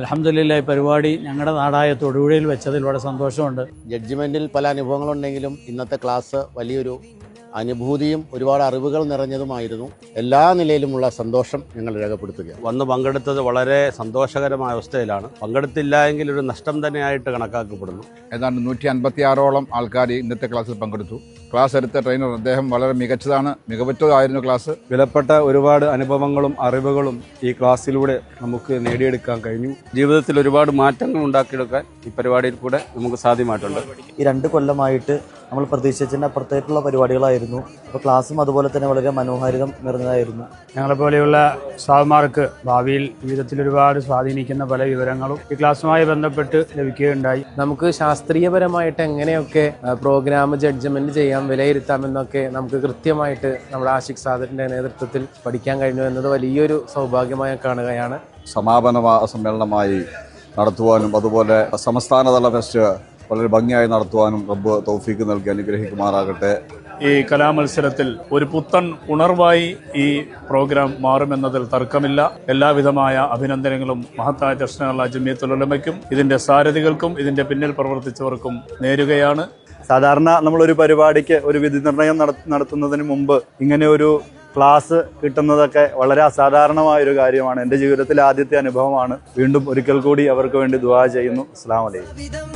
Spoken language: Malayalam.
അൽഹംദുലില്ലാഹ് ഈ പരിപാടി ഞങ്ങളുടെ നാടായ തൊടുപുഴയിൽ വെച്ചതിൽ വളരെ സന്തോഷമുണ്ട്. ജഡ്ജ്മെൻറ്റിൽ പല അനുഭവങ്ങളുണ്ടെങ്കിലും ഇന്നത്തെ ക്ലാസ് വലിയൊരു അനുഭൂതിയും ഒരുപാട് അറിവുകൾ നിറഞ്ഞതുമായിരുന്നു. എല്ലാ നിലയിലുമുള്ള സന്തോഷം ഞങ്ങൾ രേഖപ്പെടുത്തുക. വന്ന് പങ്കെടുത്തത് വളരെ സന്തോഷകരമായ അവസ്ഥയിലാണ്. പങ്കെടുത്തില്ല എങ്കിൽ ഒരു നഷ്ടം തന്നെയായിട്ട് കണക്കാക്കപ്പെടുന്നു. ഏതാണ്ട് 156ഓളം ആൾക്കാർ ഇന്നത്തെ ക്ലാസ്സിൽ പങ്കെടുത്തു. ക്ലാസ് എടുത്ത ട്രെയിനർ അദ്ദേഹം വളരെ മികവുറ്റതായിരുന്നു ക്ലാസ്. വിലപ്പെട്ട ഒരുപാട് അനുഭവങ്ങളും അറിവുകളും ഈ ക്ലാസ്സിലൂടെ നമുക്ക് നേടിയെടുക്കാൻ കഴിഞ്ഞു. ജീവിതത്തിൽ ഒരുപാട് മാറ്റങ്ങൾ ഉണ്ടാക്കിയെടുക്കാൻ ഈ പരിപാടിയിൽ കൂടെ നമുക്ക് സാധ്യമായിട്ടുണ്ട്. ഈ 2 കൊല്ലമായിട്ട് നമ്മൾ പ്രതീക്ഷിച്ചതിന് അപ്പുറത്തേക്കുള്ള പരിപാടികളായിരുന്നു. അപ്പോൾ ക്ലാസ്സും അതുപോലെ തന്നെ വളരെ മനോഹാരിതം നിറഞ്ഞതായിരുന്നു. ഞങ്ങളെപ്പോലെയുള്ള സ്റ്റാഫുമാർക്ക് ഭാവിയിൽ ജീവിതത്തിൽ ഒരുപാട് സ്വാധീനിക്കുന്ന പല വിവരങ്ങളും ഈ ക്ലാസ്സുമായി ബന്ധപ്പെട്ട് ലഭിക്കുകയുണ്ടായി. നമുക്ക് ശാസ്ത്രീയപരമായിട്ട് എങ്ങനെയൊക്കെ പ്രോഗ്രാം ജഡ്ജ്മെന്റ് ചെയ്യാം, വിലയിരുത്താമെന്നൊക്കെ നമുക്ക് കൃത്യമായിട്ട് നമ്മുടെ ആഷിഖ് സാദറിന്റെ നേതൃത്വത്തിൽ പഠിക്കാൻ കഴിഞ്ഞു എന്നത് വലിയൊരു സൗഭാഗ്യമായി കാണുകയാണ്. സമാപന സമ്മേളനമായി നടത്തുവാനും അതുപോലെ സംസ്ഥാനതല ഫെസ്റ്റ് വളരെ ഭംഗിയായി നടത്തുവാനും റബ്ബ് തൗഫീക്ക് നൽകി അനുഗ്രഹിക്കുമാറാകട്ടെ. ഈ കലാമത്സരത്തിൽ ഒരു പുത്തൻ ഉണർവായി ഈ പ്രോഗ്രാം മാറുമെന്നതിൽ തർക്കമില്ല. എല്ലാവിധമായ അഭിനന്ദനങ്ങളും മഹത്തായ ദർശനമുള്ള ജമിയത്തുൽ ഉലമയ്ക്കും ഇതിന്റെ സാരഥികൾക്കും ഇതിന്റെ പിന്നിൽ പ്രവർത്തിച്ചവർക്കും നേരുകയാണ്. സാധാരണ നമ്മളൊരു പരിപാടിക്ക് ഒരു വിധി നിർണയം നടത്തുന്നതിന് മുമ്പ് ഇങ്ങനെ ഒരു ക്ലാസ് കിട്ടുന്നതൊക്കെ വളരെ അസാധാരണമായൊരു കാര്യമാണ്. എൻ്റെ ജീവിതത്തിലെ ആദ്യത്തെ അനുഭവമാണ്. വീണ്ടും ഒരിക്കൽ കൂടി അവർക്ക് വേണ്ടി ദുആ ചെയ്യുന്നു. അസ്സലാമു അലൈക്കും.